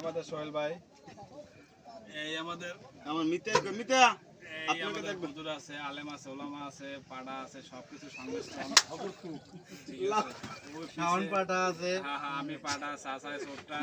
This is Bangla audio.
আমাদের সোহেল ভাই, এই আমাদের আমার মিতা আপনাকে দেখবেন, হুজুর আছে, আলেম আছে, ওলামা আছে, পাড়া আছে, সবকিছু সংমিশ্রণ। শাওন পাটা আছে, হ্যাঁ আমি পাটা, চাচা ছোটটা।